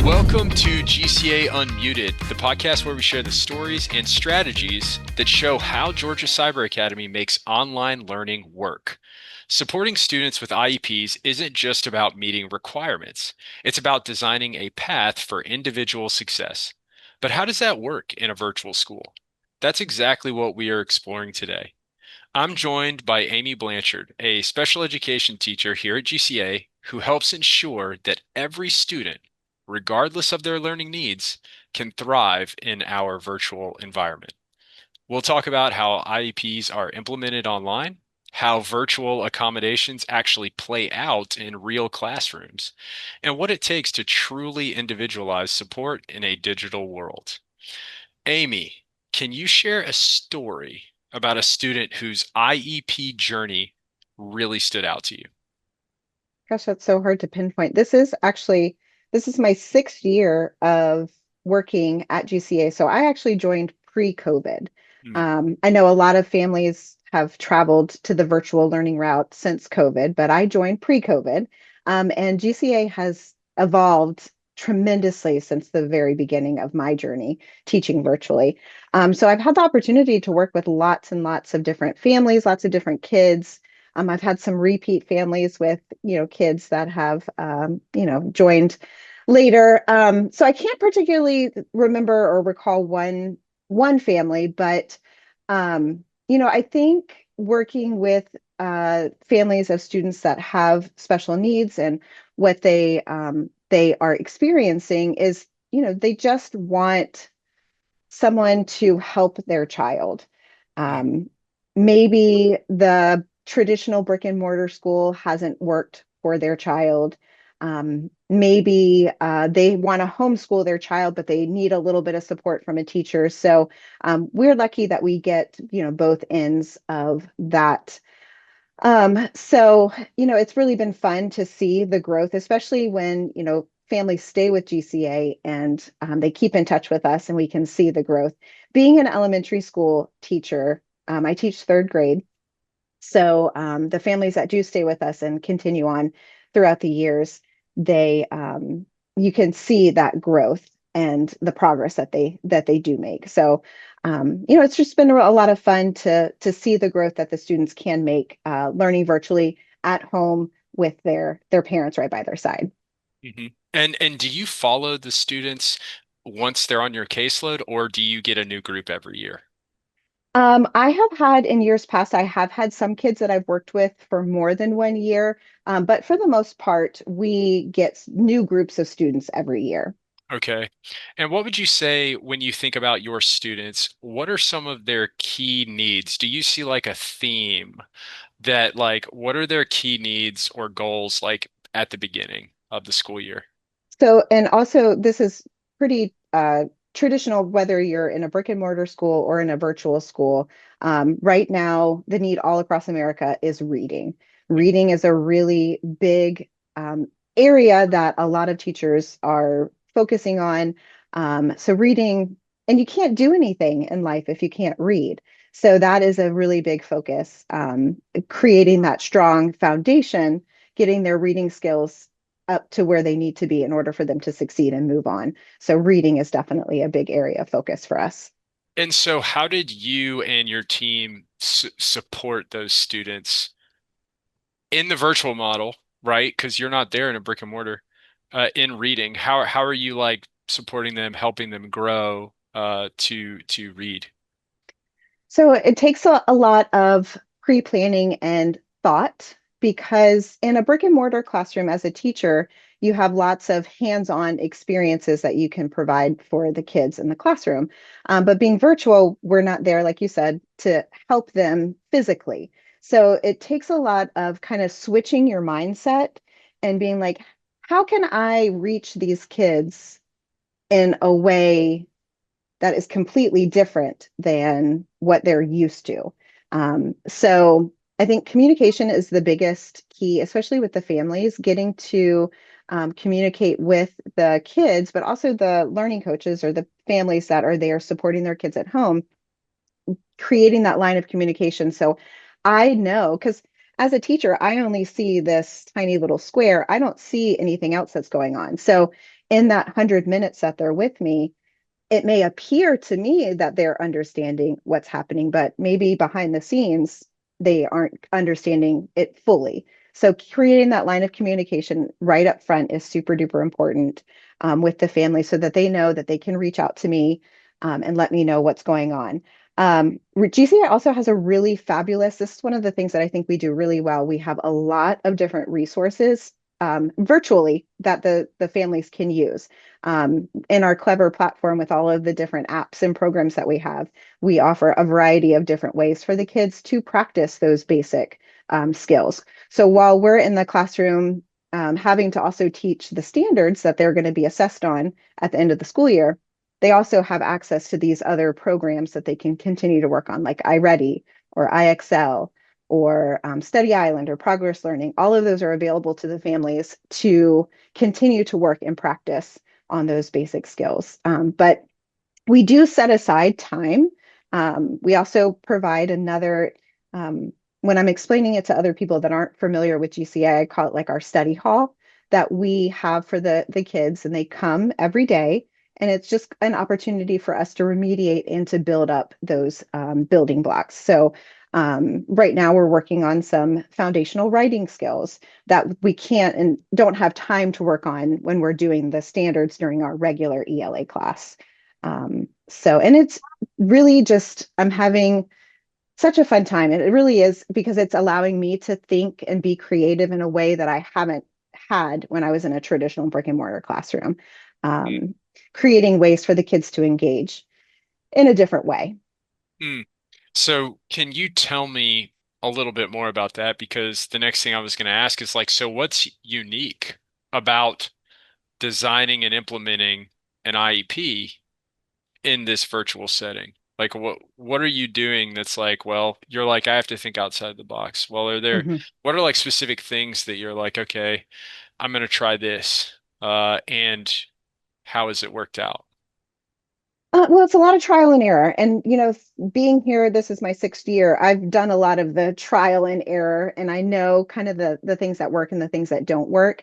Welcome to GCA Unmuted, the podcast where we share the stories and strategies that show how Georgia Cyber Academy makes online learning work. Supporting students with IEPs isn't just about meeting requirements. It's about designing a path for individual success. But how does that work in a virtual school? That's exactly what we are exploring today. I'm joined by Amy Blanchard, a special education teacher here at GCA who helps ensure that every student, regardless of their learning needs, can thrive in our virtual environment. We'll talk about how IEPs are implemented online, how virtual accommodations actually play out in real classrooms, and what it takes to truly individualize support in a digital world. Amy, can you share a story about a student whose IEP journey really stood out to you? Gosh, that's so hard to pinpoint. This is my sixth year of working at GCA. So I actually joined pre-COVID. Hmm. I know a lot of families have traveled to the virtual learning route since COVID, but I joined pre-COVID. And GCA has evolved tremendously since the very beginning of my journey teaching virtually. So I've had the opportunity to work with lots and lots of different families, lots of different kids. I've had some repeat families with, kids that have, joined later. So I can't particularly remember or recall one family, but I think working with families of students that have special needs and what they are experiencing is, they just want someone to help their child. Hmm. Maybe the traditional brick and mortar school hasn't worked for their child. Maybe they want to homeschool their child, but they need a little bit of support from a teacher. So we're lucky that we get, both ends of that. So it's really been fun to see the growth, especially when, families stay with GCA and they keep in touch with us and we can see the growth. Being an elementary school teacher, I teach third grade. So the families that do stay with us and continue on throughout the years, they you can see that growth and the progress that they do make. So it's just been a lot of fun to see the growth that the students can make learning virtually at home with their parents right by their side. Hmm. And do you follow the students once they're on your caseload, or do you get a new group every year? I have had in years past, I have had some kids that I've worked with for more than 1 year, but for the most part, we get new groups of students every year. Okay. And what would you say when you think about your students? What are some of their key needs? Do you see like a theme that what are their key needs or goals like at the beginning of the school year? So, and also this is pretty traditional, whether you're in a brick and mortar school or in a virtual school. Right now, the need all across America is reading. Reading is a really big area that a lot of teachers are focusing on. So reading, and you can't do anything in life if you can't read. So that is a really big focus, creating that strong foundation, getting their reading skills up to where they need to be in order for them to succeed and move on. So reading is definitely a big area of focus for us. And so how did you and your team support those students in the virtual model, right? Because you're not there in a brick and mortar, in reading. How are you like supporting them, helping them grow to read? So it takes a lot of pre-planning and thought because in a brick and mortar classroom as a teacher, you have lots of hands-on experiences that you can provide for the kids in the classroom. But being virtual, we're not there, like you said, to help them physically. So it takes a lot of kind of switching your mindset and being like, how can I reach these kids in a way that is completely different than what they're used to. So I think communication is the biggest key, especially with the families, getting to communicate with the kids, but also the learning coaches or the families that are there supporting their kids at home, creating that line of communication. So I know, because as a teacher, I only see this tiny little square. I don't see anything else that's going on. So in that 100 minutes that they're with me, it may appear to me that they're understanding what's happening, but maybe behind the scenes, they aren't understanding it fully. So creating that line of communication right up front is super duper important with the family so that they know that they can reach out to me and let me know what's going on. GCA also has a really fabulous, this is one of the things that I think we do really well. We have a lot of different resources virtually that the families can use. In our clever platform with all of the different apps and programs that we have, we offer a variety of different ways for the kids to practice those basic skills. So while we're in the classroom having to also teach the standards that they're going to be assessed on at the end of the school year, they also have access to these other programs that they can continue to work on, like iReady or IXL or Study Island or Progress Learning. All of those are available to the families to continue to work and practice on those basic skills. But we do set aside time. We also provide another, when I'm explaining it to other people that aren't familiar with GCA, I call it like our study hall that we have for the kids, and they come every day. And it's just an opportunity for us to remediate and to build up those building blocks. So right now we're working on some foundational writing skills that we can't and don't have time to work on when we're doing the standards during our regular ELA class. And it's really just, I'm having such a fun time. And it really is because it's allowing me to think and be creative in a way that I haven't had when I was in a traditional brick and mortar classroom, Mm. creating ways for the kids to engage in a different way. Mm. So can you tell me a little bit more about that? Because the next thing I was going to ask is like, so what's unique about designing and implementing an IEP in this virtual setting? Like what are you doing that's like, well, you're like, I have to think outside the box. Well, Mhm. what are like specific things that you're like, okay, I'm gonna try this. And how has it worked out? Well, it's a lot of trial and error. And, being here, this is my 6th year. I've done a lot of the trial and error, and I know kind of the things that work and the things that don't work.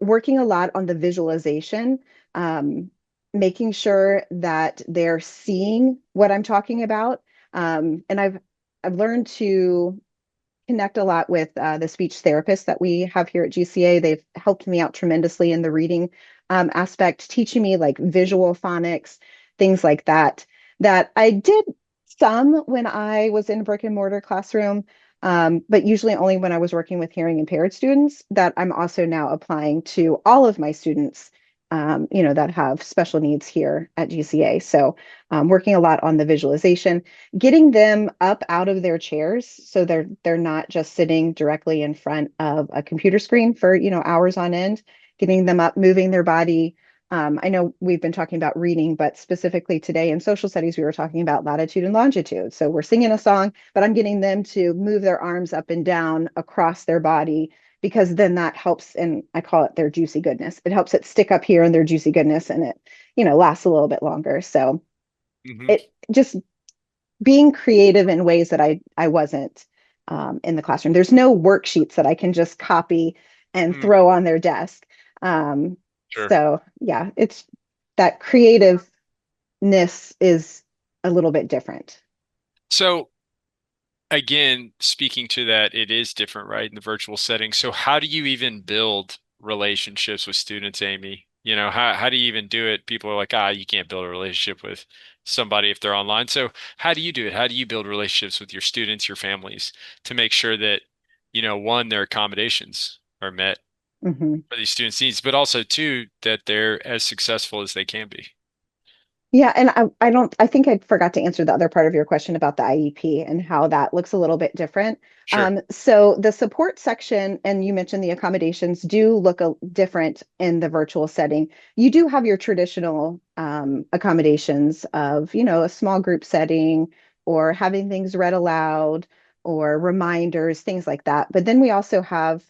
Working a lot on the visualization, um, making sure that they're seeing what I'm talking about. And I've learned to connect a lot with the speech therapists that we have here at GCA. They've helped me out tremendously in the reading aspect, teaching me like visual phonics, things like that, that I did some when I was in a brick and mortar classroom, but usually only when I was working with hearing impaired students that I'm also now applying to all of my students, that have special needs here at GCA. So working a lot on the visualization, getting them up out of their chairs so they're not just sitting directly in front of a computer screen for hours on end, getting them up, moving their body. I know we've been talking about reading, but specifically today in social studies we were talking about latitude and longitude. So we're singing a song, but I'm getting them to move their arms up and down across their body, because then that helps, and I call it their juicy goodness. It helps it stick up here in their juicy goodness, and it lasts a little bit longer. So Hmm. it just being creative in ways that I wasn't in the classroom. There's no worksheets that I can just copy and Mm, throw on their desk. Um, sure. so yeah, it's that creativeness is a little bit different. So again, speaking to that, it is different, right, in the virtual setting. So how do you even build relationships with students, Amy? How do you even do it? People are like, you can't build a relationship with somebody if they're online. So how do you do it? How do you build relationships with your students, your families, to make sure that, one, their accommodations are met Mhm. for these students' needs, but also two, that they're as successful as they can be? Yeah, and I think I forgot to answer the other part of your question about the IEP and how that looks a little bit different. Sure. So the support section, and you mentioned the accommodations do look different in the virtual setting. You do have your traditional accommodations of, a small group setting or having things read aloud or reminders, things like that. But then we also have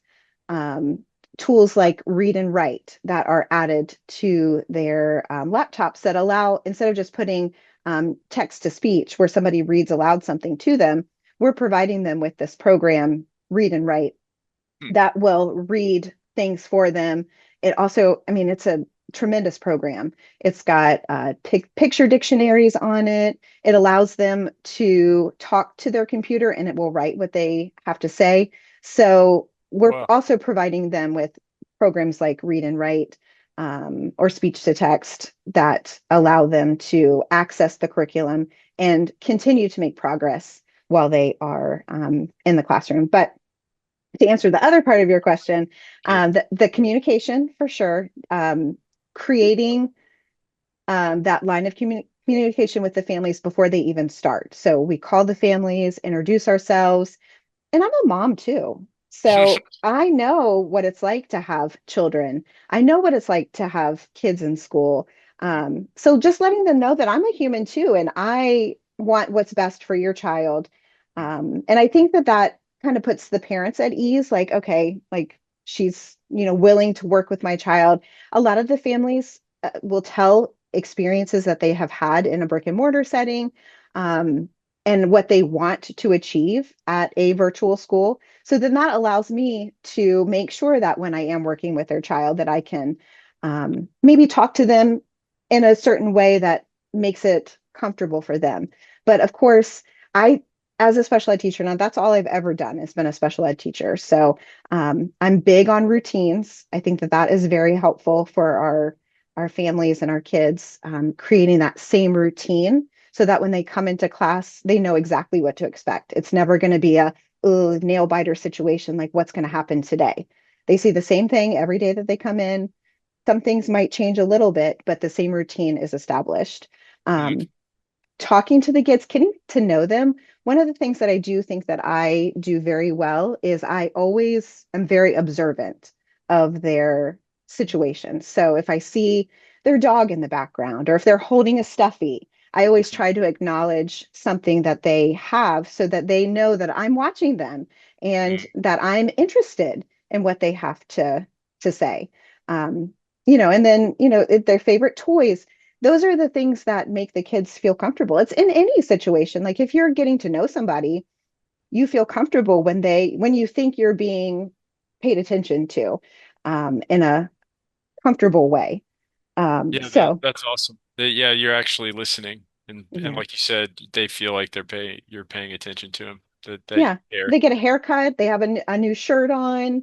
um, tools like read and write that are added to their laptops that allow, instead of just putting text to speech where somebody reads aloud something to them, we're providing them with this program, read and write, Hmm. that will read things for them. It also, I mean, it's tremendous program. It's got picture dictionaries on it. It allows them to talk to their computer and it will write what they have to say. So we're Wow. also providing them with programs like Read and Write, or speech to text that allow them to access the curriculum and continue to make progress while they are in the classroom. But to answer the other part of your question, Good. the communication for sure, creating that line of communication with the families before they even start. So we call the families, introduce ourselves, and I'm a mom too. So I know what it's like to have children. I know what it's like to have kids in school. So just letting them know that I'm a human too, and I want what's best for your child. And I think that that kind of puts the parents at ease, like, okay, like she's, willing to work with my child. A lot of the families will tell experiences that they have had in a brick and mortar setting. And what they want to achieve at a virtual school. So then that allows me to make sure that when I am working with their child, that I can maybe talk to them in a certain way that makes it comfortable for them. But of course, I, as a special ed teacher, now that's all I've ever done has been a special ed teacher. So I'm big on routines. I think that that is very helpful for our families and our kids, creating that same routine so that when they come into class, they know exactly what to expect. It's never going to be a nail biter situation like what's going to happen today. They see the same thing every day that they come in. Some things might change a little bit, but the same routine is established. Mhm. Um, Talking to the kids, getting to know them. One of the things that I do think that I do very well is I always am very observant of their situation. So if I see their dog in the background or if they're holding a stuffy, I always try to acknowledge something that they have so that they know that I'm watching them and Mhm. that I'm interested in what they have to say. Um, and then, their favorite toys, those are the things that make the kids feel comfortable. It's in any situation. Like if you're getting to know somebody, you feel comfortable when you think you're being paid attention to, in a comfortable way. Yeah, So that's awesome. Yeah, you're actually listening, and yeah, like you said, they feel like you're paying attention to them. That you yeah. care. They get a haircut, they have a new shirt on.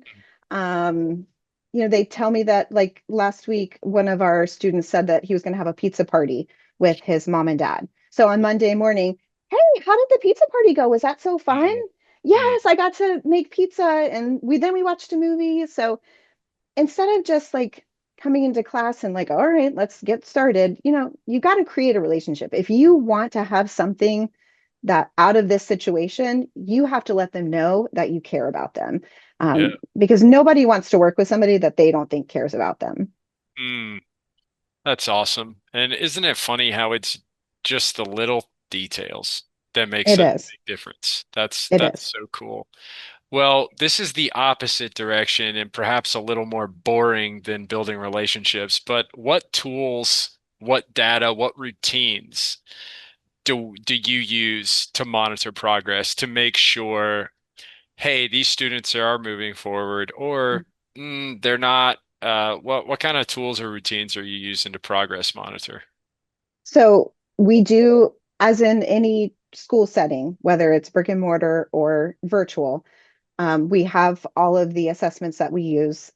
Um, they tell me that like last week, one of our students said that he was going to have a pizza party with his mom and dad. So on Monday morning, hey, how did the pizza party go? Was that so fun? Mm, mm, Yes, I got to make pizza and we watched a movie. So instead of just like coming into class and like, all right, let's get started, you got to create a relationship. If you want to have something that out of this situation, you have to let them know that you care about them. yeah. Because nobody wants to work with somebody that they don't think cares about them. Mm, that's awesome. And isn't it funny how it's just the little details that make It such a is. big difference? That's It that's is. so cool. Well, this is the opposite direction and perhaps a little more boring than building relationships, but what tools, what data, what routines do you use to monitor progress to make sure, hey, these students are moving forward or they're not? What kind of tools or routines are you using to progress monitor? So we do, as in any school setting, whether it's brick and mortar or virtual, we have all of the assessments that we use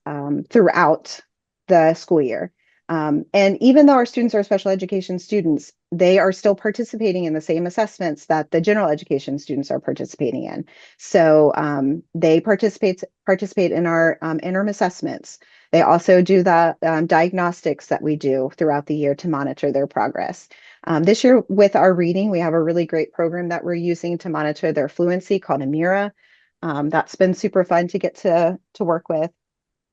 throughout the school year. And even though our students are special education students, they are still participating in the same assessments that the general education students are participating in. So they participate in our interim assessments. They also do the diagnostics that we do throughout the year to monitor their progress. This year, with our reading, we have a really great program that we're using to monitor their fluency called Amira. That's been super fun to get to work with.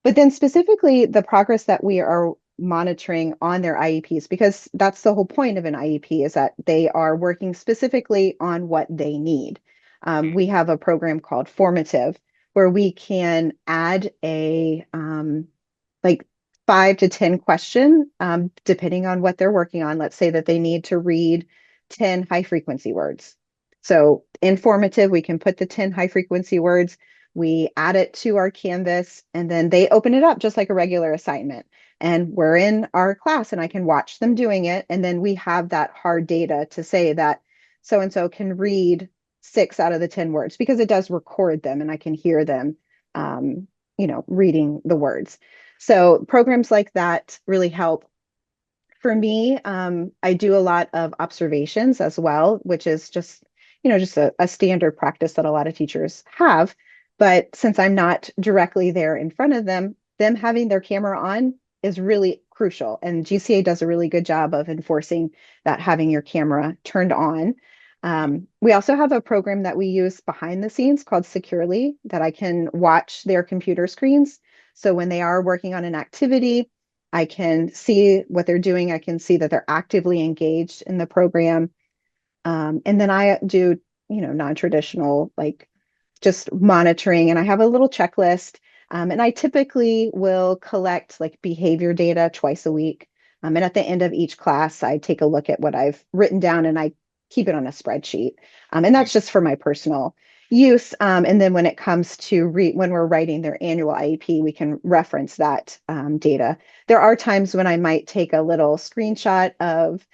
But then specifically the progress that we are monitoring on their IEPs, because that's the whole point of an IEP is that they are working specifically on what they need. We have a program called Formative where we can add a like 5 to 10 question, depending on what they're working on. Let's say that they need to read 10 high frequency words. So informative, we can put the 10 high frequency words. we add it to our Canvas, and then they open it up just like a regular assignment. And we're in our class, and I can watch them doing it. And then we have that hard data to say that so and so can read 6 out of the 10 words because it does record them and I can hear them, reading the words. So programs like that really help. For me, I do a lot of observations as well, which is just a standard practice that a lot of teachers have. But since I'm not directly there in front of them having their camera on is really crucial. And GCA does a really good job of enforcing that having your camera turned on. We also have a program that we use behind the scenes called Securely that I can watch their computer screens. So when they are working on an activity, I can see what they're doing. I can see that they're actively engaged in the program. And then I do, non-traditional, like just monitoring, and I have a little checklist. And I typically will collect like behavior data twice a week. And at the end of each class, I take a look at what I've written down and I keep it on a spreadsheet. And that's just for my personal use. And then when it comes to when we're writing their annual IEP, we can reference that data. There are times when I might take a little screenshot of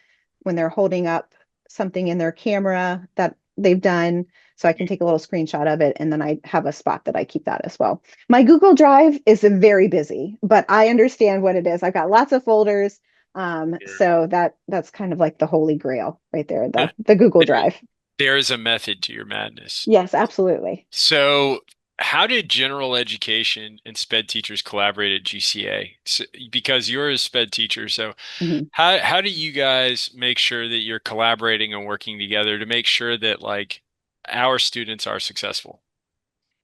when they're holding up something in their camera that they've done. So I can take a little screenshot of it, and then I have a spot that I keep that as well. My Google Drive is very busy, but I understand what it is. I've got lots of folders. Sure. So that's kind of like the holy grail right there, the Google There, Drive. there is a method to your madness. Yes, absolutely. So, how did general education and sped teachers collaborate at GCA? Because you're a sped teacher, so Mhm. how do you guys make sure that you're collaborating and working together to make sure that like our students are successful?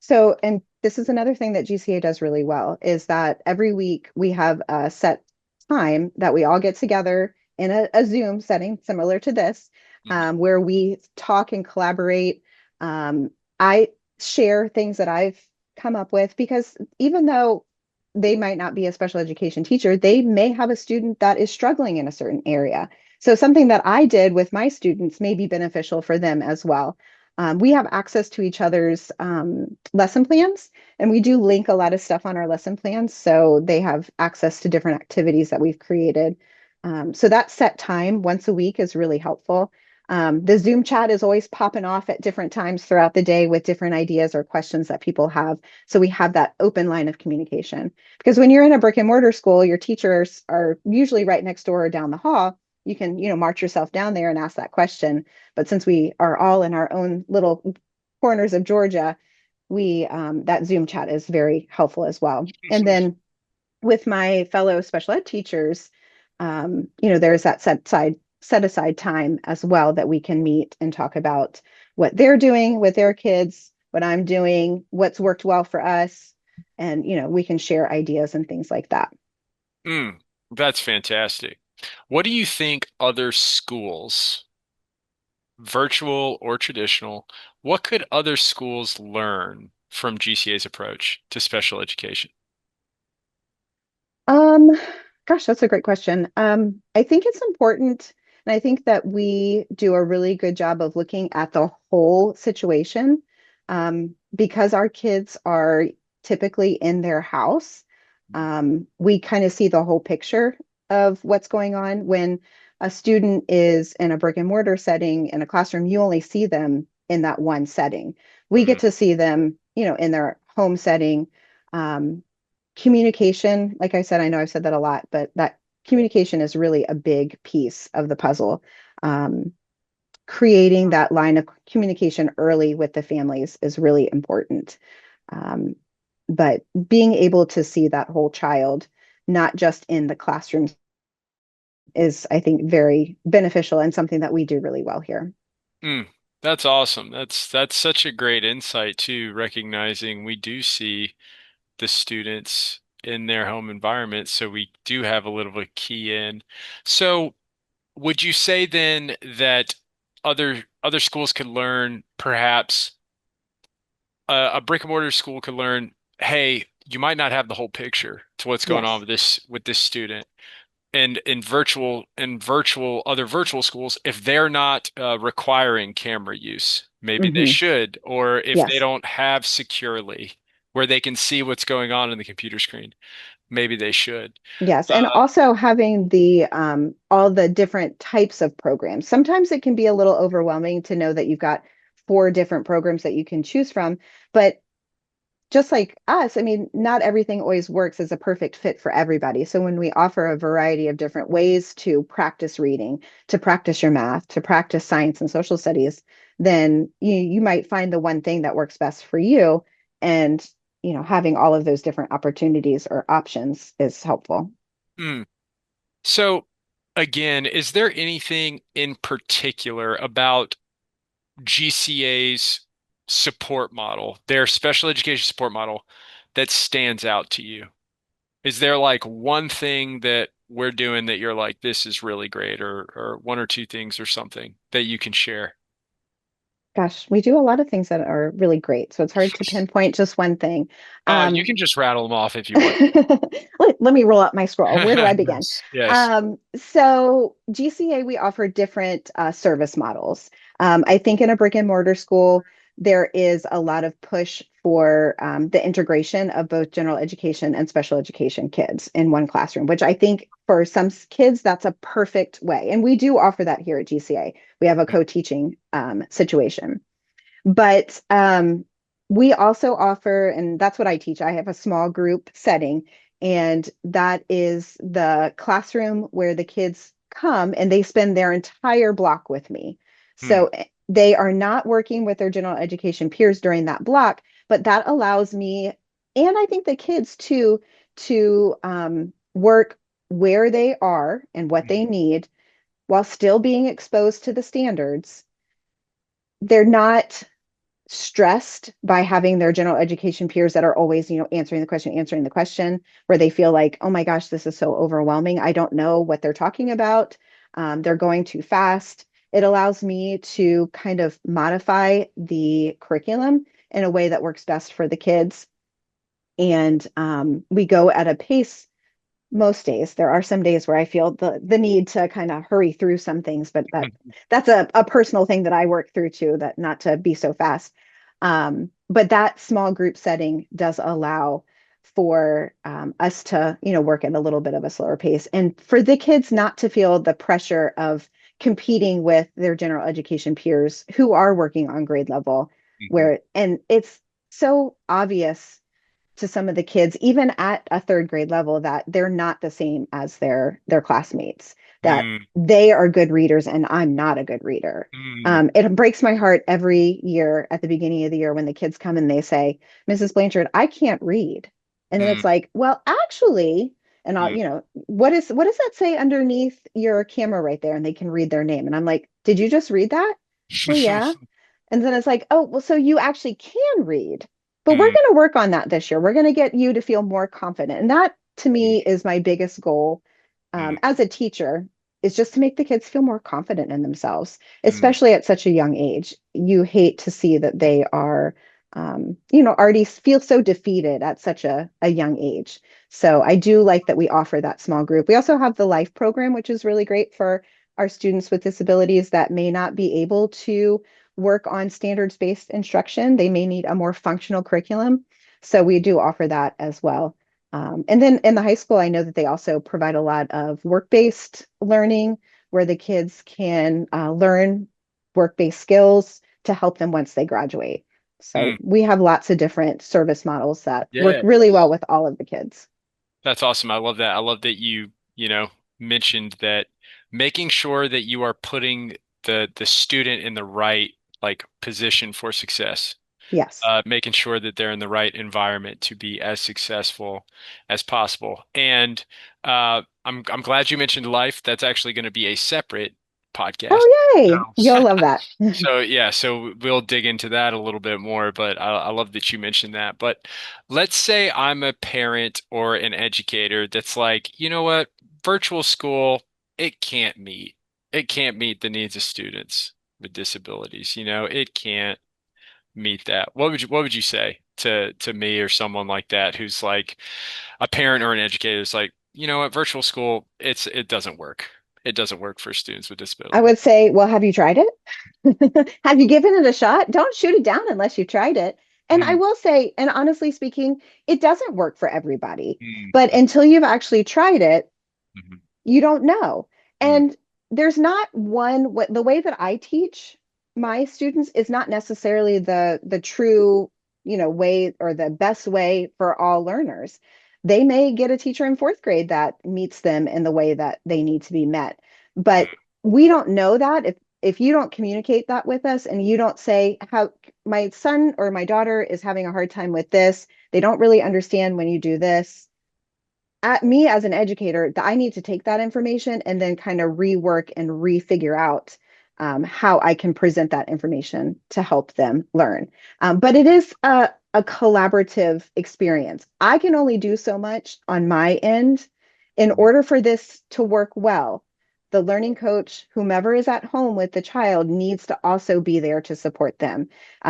So, and this is another thing that GCA does really well is that every week we have a set time that we all get together in a Zoom setting similar to this, Mhm. where we talk and collaborate. I share things that I've come up with because even though they might not be a special education teacher, they may have a student that is struggling in a certain area. So something that I did with my students may be beneficial for them as well. We have access to each other's lesson plans, and we do link a lot of stuff on our lesson plans. So they have access to different activities that we've created. So that set time once a week is really helpful. The Zoom chat is always popping off at different times throughout the day with different ideas or questions that people have. So we have that open line of communication. Because when you're in a brick and mortar school, your teachers are usually right next door or down the hall. You can, march yourself down there and ask that question. But since we are all in our own little corners of Georgia, we that Zoom chat is very helpful as well. And then with my fellow special ed teachers, there's that set aside time as well that we can meet and talk about what they're doing with their kids, what I'm doing, what's worked well for us, and we can share ideas and things like that. Mm, that's fantastic. What do you think other schools, virtual or traditional, what could other schools learn from GCA's approach to special education? Um, Gosh, that's a great question. I think it's important, and I think that we do a really good job of looking at the whole situation, because our kids are typically in their house. We kind of see the whole picture of what's going on. When a student is in a brick and mortar setting in a classroom, you only see them in that one setting. We get Mm, to see them, in their home setting. Um, Communication, like I said, I know I've said that a lot, but that communication is really a big piece of the puzzle. Um, Creating that line of communication early with the families is really important. Um, but being able to see that whole child, not just in the classroom, is, I think, very beneficial and something that we do really well here. mm, that's awesome. That's such a great insight too, recognizing we do see the students in their home environment, so we do have a little bit of key in. So, would you say then that other schools could learn, perhaps a brick and mortar school could learn, hey, you might not have the whole picture to what's going on Yes. with this student. And in virtual other virtual schools, if they're not requiring camera use, maybe they Hmm. should, or if they Yes. don't have securely. where they can see what's going on in the computer screen. Maybe they should. Yes, and Uh, also having the all the different types of programs. Sometimes it can be a little overwhelming to know that you've got four different programs that you can choose from, but just like us, I mean, not everything always works as a perfect fit for everybody. So when we offer a variety of different ways to practice reading, to practice your math, to practice science and social studies, then you might find the one thing that works best for you. And, having all of those different opportunities or options is helpful. hmm. So again, is there anything in particular about GCA's support model, their special education support model, that stands out to you? Is there like one thing that we're doing that you're like, this is really great, or one or two things or something that you can share? Gosh, we do a lot of things that are really great. So it's hard to pinpoint just one thing. You Um, can just rattle them off if you want. let me roll up my scroll. Where do I begin? Yes. Yes. So GCA, we offer different service models. I think in a brick and mortar school, there is a lot of push for the integration of both general education and special education kids in one classroom, which I think for some kids, that's a perfect way. And we do offer that here at GCA. We have a co-teaching situation. But we also offer, and that's what I teach. I have a small group setting, and that is the classroom where the kids come and they spend their entire block with me. Hmm. So they are not working with their general education peers during that block, but that allows me, and I think the kids too, to work where they are and what they Hmm. need while still being exposed to the standards. They're not stressed by having their general education peers that are always, answering the question, where they feel like, oh my gosh, this is so overwhelming. I don't know what they're talking about. They're going too fast. It allows me to kind of modify the curriculum in a way that works best for the kids. And we go at a pace most days. There are some days where I feel the need to kind of hurry through some things, but that's a personal thing that I work through too, that not to be so fast. But that small group setting does allow for us to, work at a little bit of a slower pace, and for the kids not to feel the pressure of competing with their general education peers who are working on grade level, Hmm. where and it's so obvious to some of the kids, even at a third grade level, that they're not the same as their classmates, that Hmm. they are good readers and I'm not a good reader. Hmm. It breaks my heart every year at the beginning of the year when the kids come and they say, Mrs. Blanchard, I can't read. And then Hmm. it's like, well, actually, and I'll, Hmm. what does that say underneath your camera right there? And they can read their name. And I'm like, did you just read that? Well, yeah. And then it's like, oh, well, so you actually can read. But we're Hmm. going to work on that this year. We're going to get you to feel more confident. And that to Hmm. me is my biggest goal Hmm. as a teacher, is just to make the kids feel more confident in themselves, Hmm. especially at such a young age. You hate to see that they are, already feel so defeated at such a young age. So I do like that we offer that small group. We also have the life program, which is really great for our students with disabilities that may not be able to work on standards-based instruction. They may need a more functional curriculum. So we do offer that as well. And then in the high school, I know that they also provide a lot of work-based learning where the kids can learn work-based skills to help them once they graduate. So Hmm. we have lots of different service models that work Yeah. really well with all of the kids. That's awesome. I love that. I love that you mentioned that making sure that you are putting the student in the right like position for success. Yes. Making sure that they're in the right environment to be as successful as possible. And I'm glad you mentioned life. That's actually going to be a separate podcast. Oh, yay. So You'll love that. so yeah, so we'll dig into that a little bit more, but I love that you mentioned that. But let's say I'm a parent or an educator that's like, you know what, virtual school, it can't meet. It can't meet the needs of students with disabilities. It can't meet that. What would you say to me or someone like that who's like a parent or an educator is like, you know what, virtual school, it doesn't work. It doesn't work for students with I disabilities. would say, well, have you tried it? Have you given it a shot? Don't shoot it down unless you tried it. And I Mm, will say, and honestly speaking, it doesn't work for everybody. mm, But until you've actually tried it, mhm, you don't know. mm, And there's not one what the way that I teach my students is not necessarily the true, way or the best way for all learners. They may get a teacher in fourth grade that meets them in the way that they need to be met. But mm, we don't know that if you don't communicate that with us and you don't say how my son or my daughter is having a hard time with this, they don't really understand when you do this at me as an educator, I need to take that information and then kind of rework and refigure out how I can present that information to help them learn. But it is a collaborative experience. I can only do so much on my end in mm, order for this to work well. The learning coach, whomever is at home with the child, needs to also be there to support them,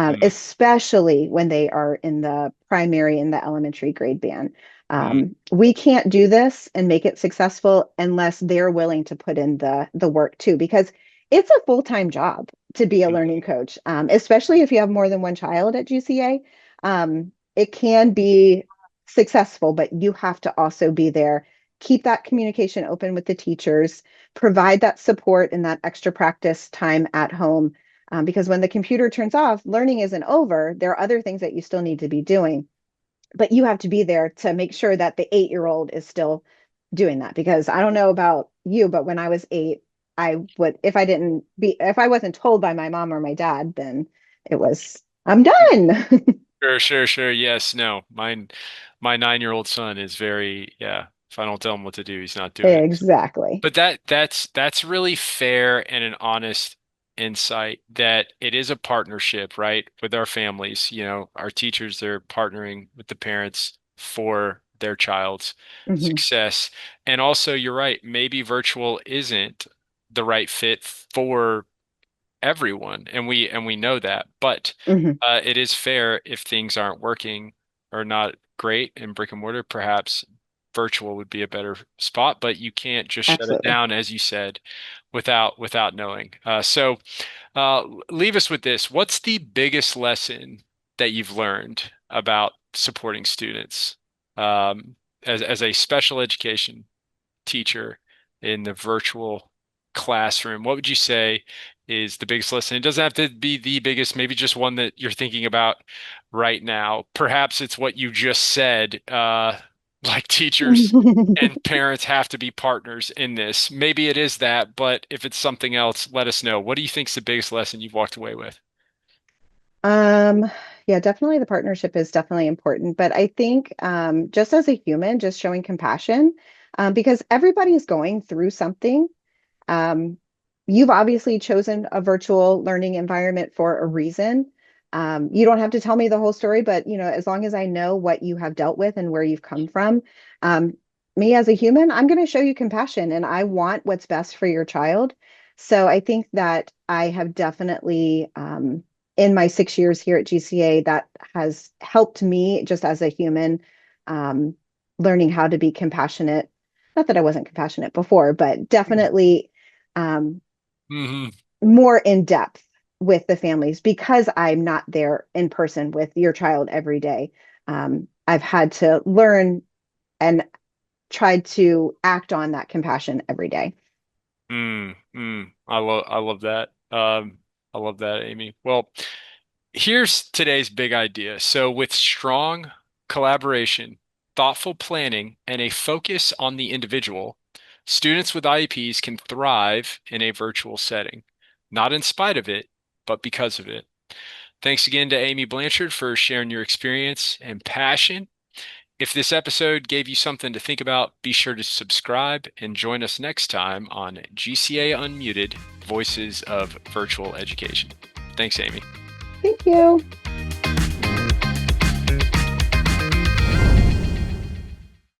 mm, especially when they are in the primary and the elementary grade band. mm, We can't do this and make it successful unless they're willing to put in the work too, because it's a full-time job to be a mm, learning coach, especially if you have more than one child at GCA. It can be successful, but you have to also be there, keep that communication open with the teachers, provide that support and that extra practice time at home. Because when the computer turns off, learning isn't over. There are other things that you still need to be doing, but you have to be there to make sure that the 8-year-old is still doing that. Because I don't know about you, but when I was 8, I would, if I wasn't told by my mom or my dad, then it was, I'm mm. done. Sure, sure, sure. Yes, no. My 9-year-old son is very, yeah. If I don't tell him what to do, he's not doing it. Exactly. But that's really fair and an honest insight that it is a partnership, right? With our families, our teachers, they're partnering with the parents for their child's Hmm. success. And also, you're right, maybe virtual isn't the right fit for everyone, and we know that. But Hmm. it is fair if things aren't working or not great in brick and mortar, perhaps virtual would be a better spot, but you can't just shut it Absolutely. down, as you said, without knowing. Leave us with this. What's the biggest lesson that you've learned about supporting students as a special education teacher in the virtual classroom? What would you say is the biggest lesson? It doesn't have to be the biggest, maybe just one that you're thinking about right now. Perhaps it's what you just said, like teachers and parents have to be partners in this. Maybe it is that, but if it's something else, let us know. What do you think is the biggest lesson you've walked away with? Um, yeah, definitely the partnership is definitely important. But I think just as a human, just showing compassion, because everybody's going through something. Um, you've obviously chosen a virtual learning environment for a reason. You don't have to tell me the whole story, but as long as I know what you have dealt with and where you've come from, um, me as a human, I'm going to show you compassion and I want what's best for your child. So I think that I have definitely, in my 6 years here at GCA, that has helped me just as a human, um, learning how to be compassionate. Not that I wasn't compassionate before, but definitely um, Hmm. more in depth with the families because I'm not there in person with your child every day. I've had to learn and try to act on that compassion every day. I love that. I love that, Amy. Well, here's today's big idea. So, with strong collaboration, thoughtful planning, and a focus on the individual, students with IEPs can thrive in a virtual setting, not in spite of it, but because of it. Thanks again to Amy Blanchard for sharing your experience and passion. If this episode gave you something to think about, be sure to subscribe and join us next time on GCA Unmuted Voices of Virtual Education. Thanks, Amy. Thank you.